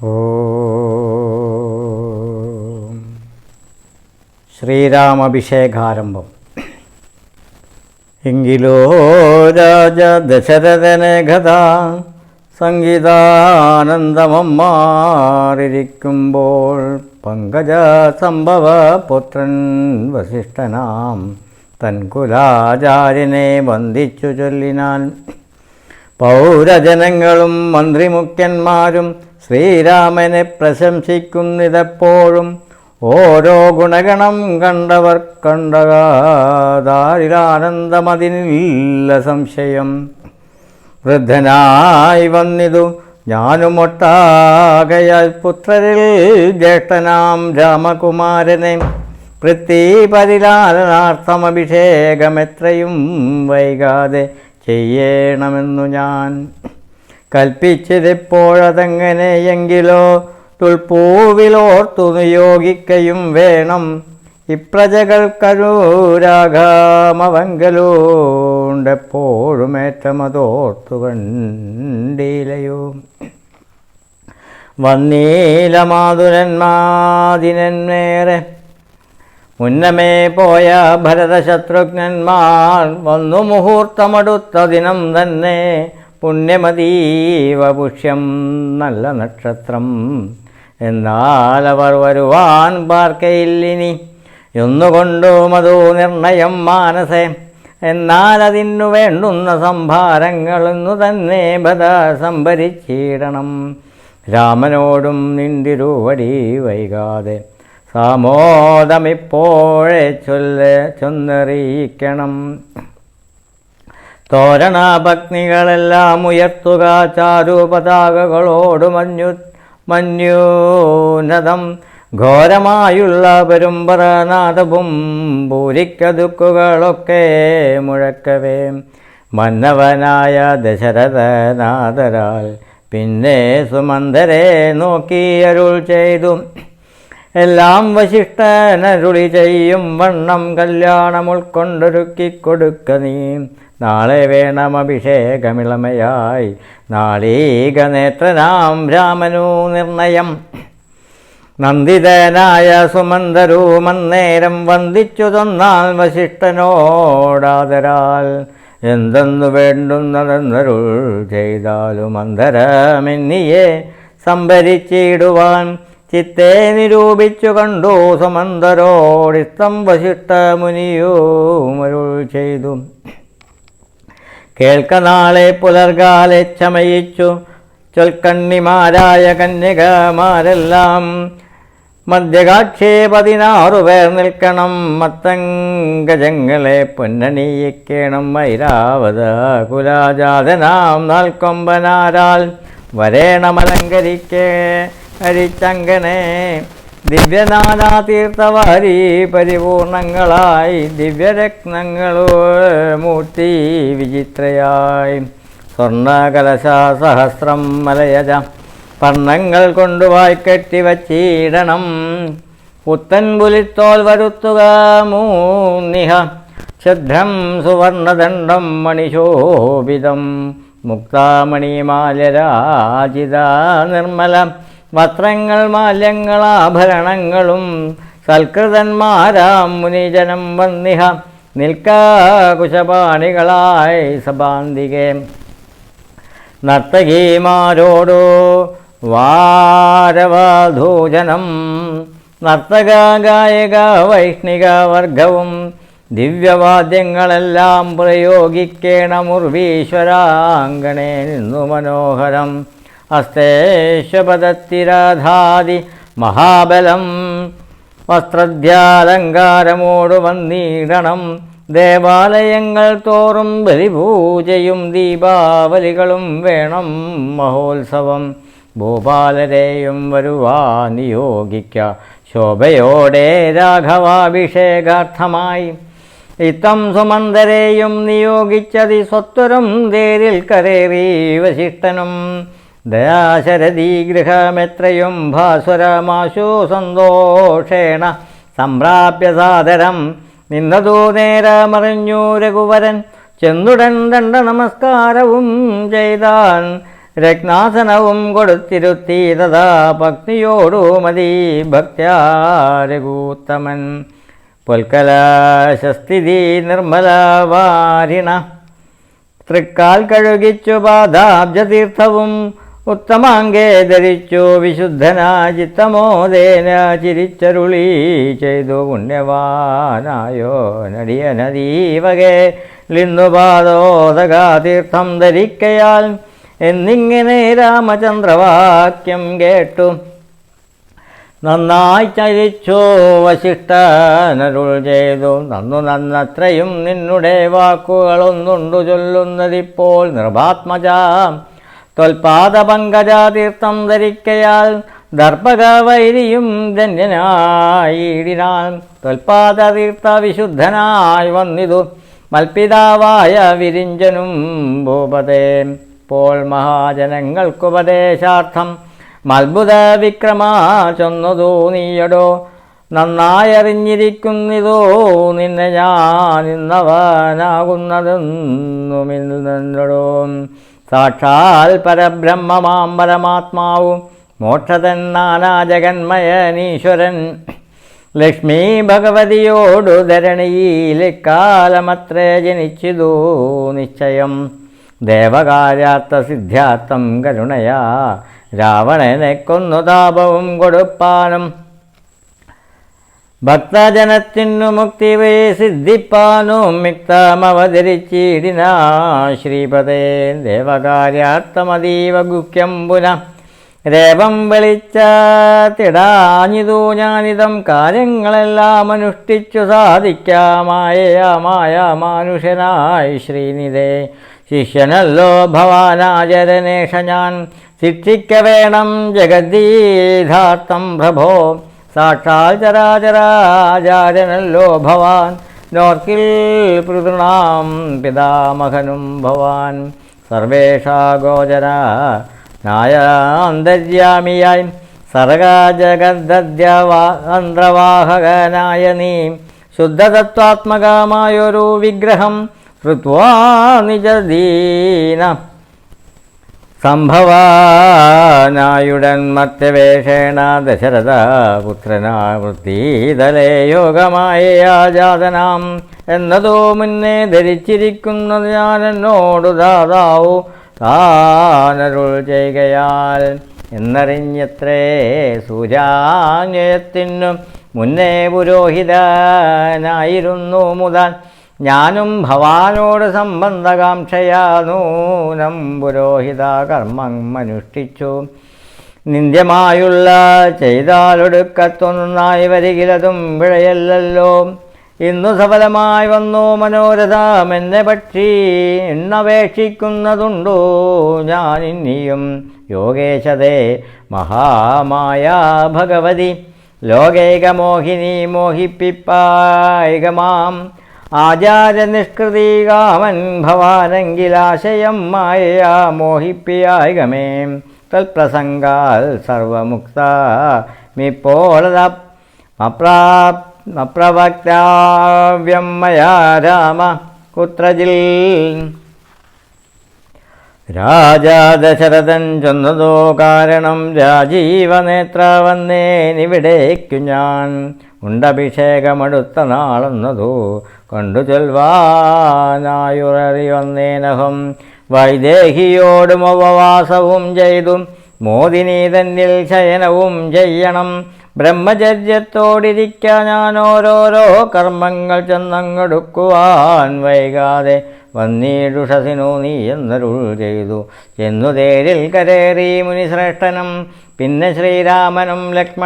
ഓം ശ്രീരാമഭിഷേകാരംഭം. എങ്കിലോ രാജ ദശരഥനേകഥാ സംഗീതാനന്ദമമ്മാറിരിക്കുമ്പോൾ പങ്കജ സംഭവ പുത്രൻ വസിഷ്ഠനാം തൻകുലാചാര്യനെ വന്ദിച്ചു ചൊല്ലിനാൻ. പൗരജനങ്ങളും മന്ത്രിമുഖ്യന്മാരും ശ്രീരാമനെ പ്രശംസിക്കുന്നിതെപ്പോഴും. ഓരോ ഗുണഗണം കണ്ടവർ കണ്ടകാരിലാനന്ദമതിനില്ല സംശയം. വൃദ്ധനായി വന്നിതു ഞാനുമൊട്ടാകയാൽ പുത്രരിൽ ജ്യേഷ്ഠനാം രാമകുമാരനെ പൃഥ്വിപരിലാലനാർത്ഥമഭിഷേകമെത്രയും വൈകാതെ ചെയ്യണമെന്നു ഞാൻ കൽപ്പിച്ചതിപ്പോഴതെങ്ങനെയെങ്കിലോ തുൾപ്പൂവിലോർത്തു നിയോഗിക്കയും വേണം. ഇപ്രജകൾക്കരൂരാഗാമവങ്കലോണ്ടെപ്പോഴുമേറ്റമതോർത്തു കണ്ടീലയോ. വന്നീലമാതുരന്മാതിനേറെ മുന്നമേ പോയ ഭരതശത്രുഘ്നന്മാർ വന്നു മുഹൂർത്തമടുത്ത ദിനം തന്നെ. പുണ്യമതീവ പുഷ്യം നല്ല നക്ഷത്രം. എന്നാൽ അവർ വരുവാൻ പാർക്കയില്ലിനി ഒന്നുകൊണ്ടു മധു നിർണയം മാനസേ. എന്നാൽ അതിനു വേണ്ടുന്ന സംഭാരങ്ങളെന്നു തന്നെ ബദ സംഭരിച്ചിടണം. രാമനോടും നിന്തിരുവടി വൈകാതെ സാമോദമിപ്പോഴേ ചൊന്നറിയിക്കണം. തോരണഭഗ്നികളെല്ലാം ഉയർത്തുക ചാരുപതാകകളോട് മഞ്ഞൂനതം. ഘോരമായുള്ള പെരുമ്പറനാദവും പൂരിക്കതുക്കുകളൊക്കെ മുഴക്കവേ. മന്നവനായ ദശരഥനാദരാൽ പിന്നെ സുമന്ദരെ നോക്കി അരുൾ ചെയ്തു. എല്ലാം വശിഷ്ഠനരുളി ചെയ്യും വണ്ണം കല്യാണം ഉൾക്കൊണ്ടൊരുക്കിക്കൊടുക്ക നീ. നാളെ വേണം അഭിഷേകമിളമയായി നാളീക നേത്രനാം രാമനു നിർണയം. നന്ദിതനായ സുമന്ദരൂമന്നേരം വന്ദിച്ചു തന്നാൽ വശിഷ്ഠനോടാദരാൽ. എന്തെന്നു വേണ്ടുന്നതെന്നരുൾ ചെയ്താലും അന്തരമെന്നിയെ സംഭരിച്ചിടുവാൻ ചിത്തെ നിരൂപിച്ചു കണ്ടു സുമന്ദരോടിത്തം വശിഷ്ഠ മുനിയുമരുൾ ചെയ്തു. കേൾക്കനാളെ പുലർകാലെ ചമയിച്ചു ചൊൽക്കണ്ണിമാരായ കന്യകമാരെല്ലാം. മധ്യകാക്ഷേ 16 പേർ നിൽക്കണം. മത്തങ്കജങ്ങളെ പൊന്നണിയിക്കണം. ഐരാവത കുലാജാതനാം നാൽക്കൊമ്പനാരാൽ വരേണമലങ്കരിക്കേ ഹരിച്ചങ്കനെ. ദിവ്യനാനാതീർത്ഥവാരി പരിപൂർണങ്ങളായി ദിവ്യരത്നങ്ങളോ മൂർത്തി വിചിത്രയായി. സ്വർണകലശസഹസ്രം മലയജ പർണങ്ങൾ കൊണ്ടു വായ്ക്കെട്ടി വച്ചിടണം. പുത്തൻ പുലിത്തോൽ വരുത്തുക മൂന്നിഹ ഛദ്രം സുവർണദണ്ഡം മണിശോഭിതം. മുക്താമണിമാല്യരാജിത നിർമ്മല വസ്ത്രങ്ങൾ മാല്യങ്ങളാഭരണങ്ങളും. സൽകൃതന്മാരാം മുനിജനം വന്നിഹ നിൽക്കാകുശപാണികളായി സഭാന്തികെ. നർത്തകീമാരോടു വാരവധൂജനം നർത്തക ഗായക വൈഷ്ണിക വർഗവും. ദിവ്യവാദ്യങ്ങളെല്ലാം പ്രയോഗിക്കേണമുർവീശ്വരാങ്കണേ നിന്നു മനോഹരം. അസ്തേശ്വപദത്തിരാധാതി മഹാബലം വസ്ത്രധ്യാലങ്കാരമോടു വന്നിടണം. ദേവാലയങ്ങൾ തോറും ബലിപൂജയും ദീപാവലികളും വേണം മഹോത്സവം. ഭൂപാലരെയും വരുവാൻ നിയോഗിക്ക ശോഭയോടെ രാഘവാഭിഷേകാർത്ഥമായി. ഇത്തം സുമന്ദരെയും നിയോഗിച്ചതി സ്വത്വരം തേരിൽ കരേറി വശിഷ്ഠനും. ദയാശരഥി ഗൃഹമെത്രയും ഭാസുരമാശു സന്തോഷേണ സംപ്രാപ്യ സാദരം. നിന്നതോ നേരമറിഞ്ഞു രഘുവരൻ ചെന്നുടൻ ദണ്ഡ നമസ്കാരവും ചെയ്താൻ. രത്നാസനവും കൊടുത്തിരുത്തി തഥാ ഭക്തിയോടു മതി ഭക്ത്യാരകൂത്തമൻ പൊൽക്കലാശസ്ഥിതി നിർമ്മലവാരിണ തൃക്കാൽ കഴുകിച്ചു പാദാബ്ജതീർത്ഥവും ഉത്തമാംഗേ ധരിച്ചു വിശുദ്ധനാ ചിത്തമോദേന ചിരിച്ചരുളി ചെയ്തു പുണ്യവാനായോ നടിയനദീവകെ ലിന്നുപാദോദകാതീർത്ഥം ധരിക്കയാൽ എന്നിങ്ങനെ രാമചന്ദ്രവാക്യം കേട്ടു നന്നായി ചരിച്ചു വസിഷ്ഠനരുൾ ചെയ്തു നന്നത്രയും നിന്നുടെ വാക്കുകളൊന്നുണ്ടു ചൊല്ലുന്നതിപ്പോൾ നൃപാത്മജ ത്വൽപാദപങ്കജാതീർത്ഥം ധരിക്കയാൽ ദർപ്പകവൈരിയും ധന്യനായിടിനാൻ ത്വൽപാദതീർത്ഥ വിശുദ്ധനായി വന്നിതു മൽപിതാവായ വിരിഞ്ചനും ഭൂപതേ ഇപ്പോൾ മഹാജനങ്ങൾക്കുപദേശാർത്ഥം മത്ഭുത വിക്രമാ ചൊന്നതു നീയടോ നന്നായറിഞ്ഞിരിക്കുന്നിതോ നിന്നെ ഞാൻ ഇന്നവനാകുന്നതെന്നുമില്ലടോ സാക്ഷാൽ പരബ്രഹ്മമാം പരമാത്മാവും മോക്ഷതൻ നാനാജഗന്മയനീശ്വരൻ ലക്ഷ്മി ഭഗവതിയോടു ധരണിയിലെക്കാലമത്രേ ജനിച്ചിതു നിശ്ചയം ദേവകാര്യാർത്ഥ സിദ്ധ്യാർത്ഥം കരുണയാ രാവണനെ കൊന്നു താപവും കൊടുപ്പാനും ഭക്തജനത്തിനു മുക്തി സിദ്ധിപ്പാനും മിക്തമവതരിച്ചിടിന ശ്രീപദേ ദേവകാര്യാർത്ഥമതീവ ഗുഹ്യം പുനഃ രേവം വെളിച്ചത്തിടാഞ്ഞിതു ഞാനിതം കാര്യങ്ങളെല്ലാം അനുഷ്ഠിച്ചു സാധിക്കാമായ മാനുഷനായി ശ്രീനിധേ ശിഷ്യനല്ലോ ഭവാനാചരനേഷ ഞാൻ ശിക്ഷിക്ക വേണം ജഗദീധാർത്ഥം പ്രഭോ സാക്ഷാൽ ചരാചരാചാര്യനല്ലോ ഭവാൻ നോർക്കിൽ പൃതൃണാം പിതാമഹനും ഭവാൻ സർവേഷാ ഗോചര നായാന്തര്യാമിയായി സർഗജഗദ്ദ്യവാഹകനായ നീ ശുദ്ധതത്വാത്മകമായൊരു വിഗ്രഹം കൃത്വാ നിജദീന സംഭവാനായുടൻ മർത്യവേഷേണ ദശരഥ പുത്രനാവൃത്തിതലേ യോഗമായ എന്നതോ മുന്നേ ധരിച്ചിരിക്കുന്നത് ഞാൻ എന്നോടു ദാതാവു താനരുൾ ചെയ്യുകയാൽ എന്നറിഞ്ഞത്രേ സൂര്യാന്വയത്തിനു മുന്നേ പുരോഹിതനായിരുന്നു മുതാൻ ഞാനും ഭവാനോട് സംബന്ധകാംക്ഷയാ നൂനം പുരോഹിത കർമ്മം അനുഷ്ഠിച്ചു നിന്ദ്യമായുള്ള ചെയ്താലൊടുക്കത്തൊന്നായി വരികിലതും പിഴയല്ലോ ഇന്നു സഫലമായി വന്നു മനോരഥം എന്നെ പക്ഷി എണ്ണപേക്ഷിക്കുന്നതുണ്ടോ ഞാൻ ഇനിയും യോഗേശതേ മഹാമായ ഭഗവതി ലോകൈകമോഹിനി മോഹിപ്പിപ്പായികമാം ആചാര്യനിഷ്കൃതി കാമൻ ഭവാനെങ്കിലാശയം മായ മോഹിപ്പിയായികമേ തൽപ്രസംഗാൽ സർവമുക്ത അപ്രവക്താവ്യം മയാ രാമ കുത്രജിൽ രാജാ ദശരഥൻ ചൊന്നതോ കാരണം രാജീവനേത്ര വന്നേനിവിടേക്കു ഞാൻ ഉണ്ടഭിഷേകമടുത്ത നാളെന്നതോ കണ്ടു ചൊൽവാനായുററി വന്നേനഹം വൈദേഹിയോടും ഉപവാസവും ചെയ്തും മോദിനി തന്നിൽ ശയനവും ചെയ്യണം ബ്രഹ്മചര്യത്തോടിരിക്കാൻ ഞാൻ ഓരോരോ കർമ്മങ്ങൾ ചെന്നങ്ങെടുക്കുവാൻ വൈകാതെ വന്നീടുഷസിനു നീ എന്നരുൾ ചെയ്തു എന്നു തേരിൽ കരേറി മുനിശ്രേഷ്ഠനും പിന്നെ ശ്രീരാമനും ലക്ഷ്മണ